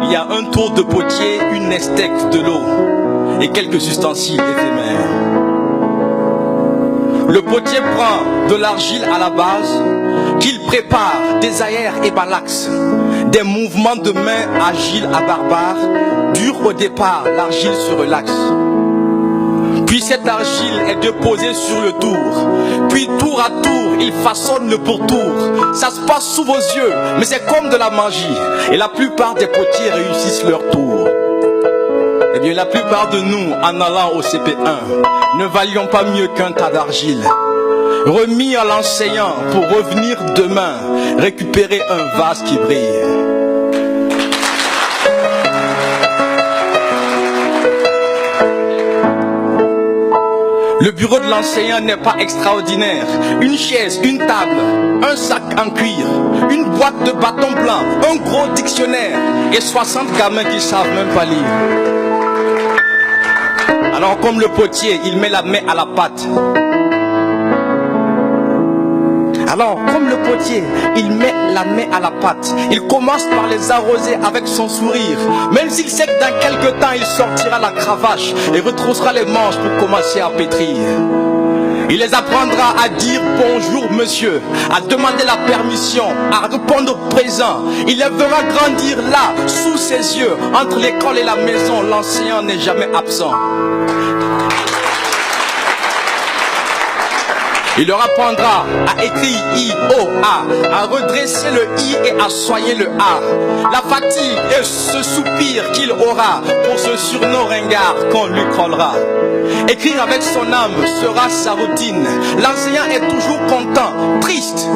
il y a un tour de potier, une estèque, de l'eau et quelques ustensiles éphémères. Le potier prend de l'argile à la base, qu'il prépare des aères et balaxes, des mouvements de main agiles à barbares, dur au départ, l'argile se relaxe. Puis cette argile est déposée sur le tour, puis tour à tour, il façonne le pourtour. Ça se passe sous vos yeux, mais c'est comme de la magie, et la plupart des potiers réussissent leur tour. Eh bien, la plupart de nous, en allant au CP1, ne valions pas mieux qu'un tas d'argile, remis à l'enseignant pour revenir demain, récupérer un vase qui brille. Le bureau de l'enseignant n'est pas extraordinaire. Une chaise, une table, un sac en cuir, une boîte de bâtons blancs, un gros dictionnaire et 60 gamins qui savent même pas lire. Alors comme le potier, il met la main à la pâte. Alors, comme le potier, il met la main à la pâte. Il commence par les arroser avec son sourire. Même s'il sait que dans quelque temps, il sortira la cravache et retroussera les manches pour commencer à pétrir. Il les apprendra à dire bonjour monsieur, à demander la permission, à répondre présent. Il les verra grandir là, sous ses yeux. Entre l'école et la maison, l'enseignant n'est jamais absent. Il leur apprendra à écrire I, O, A, à redresser le I et à soigner le A. La fatigue et ce soupir qu'il aura pour ce surnom ringard qu'on lui collera. Écrire avec son âme sera sa routine. L'enseignant est toujours content, triste.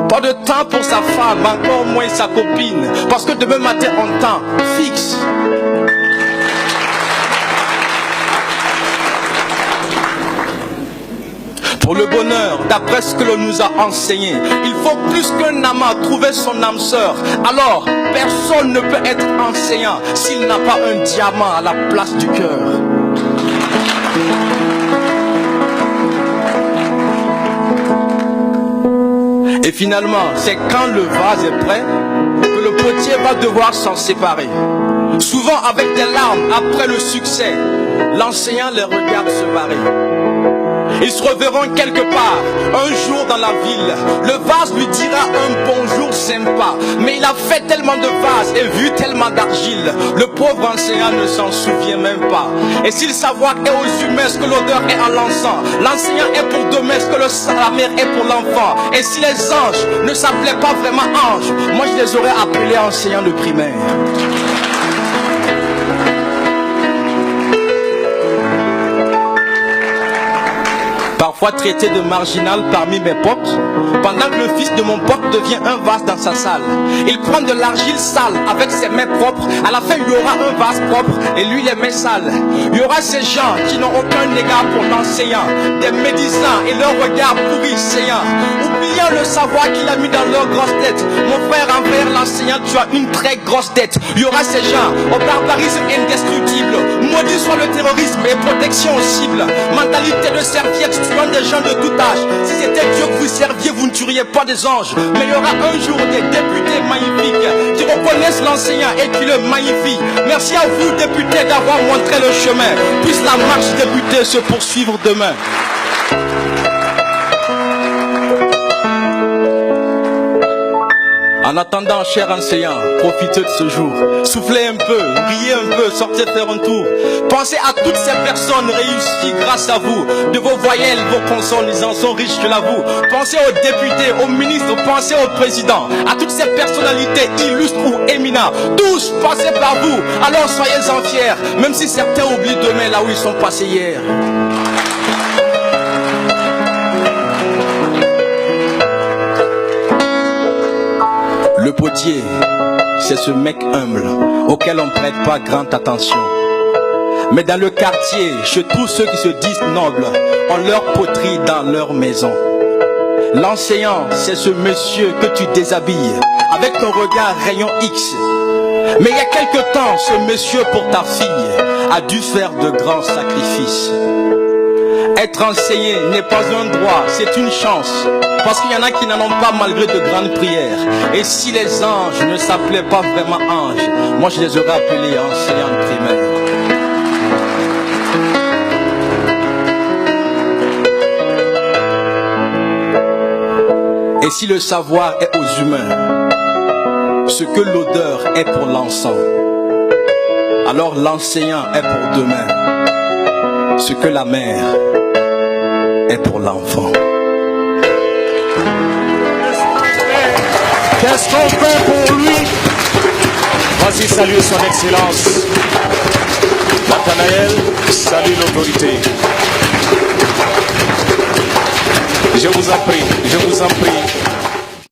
Pas de temps pour sa femme, encore moins sa copine. Parce que demain matin on temps fixe. Pour le bonheur, d'après ce que l'on nous a enseigné, il faut plus qu'un amas trouver son âme sœur. Alors, personne ne peut être enseignant s'il n'a pas un diamant à la place du cœur. Et finalement, c'est quand le vase est prêt que le potier va devoir s'en séparer. Souvent avec des larmes après le succès, l'enseignant les regarde se barrer. Ils se reverront quelque part, un jour dans la ville. Le vase lui dira un bonjour sympa. Mais il a fait tellement de vases et vu tellement d'argile. Le pauvre enseignant ne s'en souvient même pas. Et si le savoir est aux humains ce que l'odeur est à l'encens, l'enseignant est pour demain ce que la mère est pour l'enfant. Et si les anges ne s'appelaient pas vraiment anges, moi je les aurais appelés enseignants de primaire. Parfois traité de marginal parmi mes potes, pendant que le fils de mon pote devient un vase dans sa salle. Il prend de l'argile sale avec ses mains propres. À la fin, il y aura un vase propre et lui les mains sales. Il y aura ces gens qui n'ont aucun égard pour l'enseignant, des médisants et leur regard pourri saillant, oubliant le savoir qu'il a mis dans leur grosse tête. Mon frère, envers l'enseignant, tu as une très grosse tête. Il y aura ces gens au barbarisme indestructible. Maudit soit le terrorisme et protection aux cibles. Mentalité de serviette tuant des gens de tout âge. Si c'était Dieu que vous serviez, vous ne tueriez pas des anges. Mais il y aura un jour des députés magnifiques qui reconnaissent l'enseignant et qui le magnifient. Merci à vous députés d'avoir montré le chemin. Puisse la marche députée se poursuivre demain. En attendant, cher enseignant, profitez de ce jour. Soufflez un peu, riez un peu, sortez faire un tour. Pensez à toutes ces personnes réussies grâce à vous. De vos voyelles, vos consonnes, ils en sont riches, je l'avoue. Pensez aux députés, aux ministres, pensez aux présidents, à toutes ces personnalités illustres ou éminents. Tous passez par vous, alors soyez-en fiers, même si certains oublient demain là où ils sont passés hier. Le potier, c'est ce mec humble auquel on ne prête pas grande attention. Mais dans le quartier, chez tous ceux qui se disent nobles, on leur poterie dans leur maison. L'enseignant, c'est ce monsieur que tu déshabilles avec ton regard rayon X. Mais il y a quelque temps, ce monsieur pour ta fille a dû faire de grands sacrifices. Être enseigné n'est pas un droit, c'est une chance. Parce qu'il y en a qui n'en ont pas malgré de grandes prières. Et si les anges ne s'appelaient pas vraiment anges, moi je les aurais appelés enseignants primaires. Et si le savoir est aux humains, ce que l'odeur est pour l'encens, alors l'enseignant est pour demain, ce que la mère est pour l'enfant. Qu'est-ce qu'on fait pour lui? Vas-y, salue son excellence. Nathanaël, salue l'autorité. Je vous en prie, je vous en prie.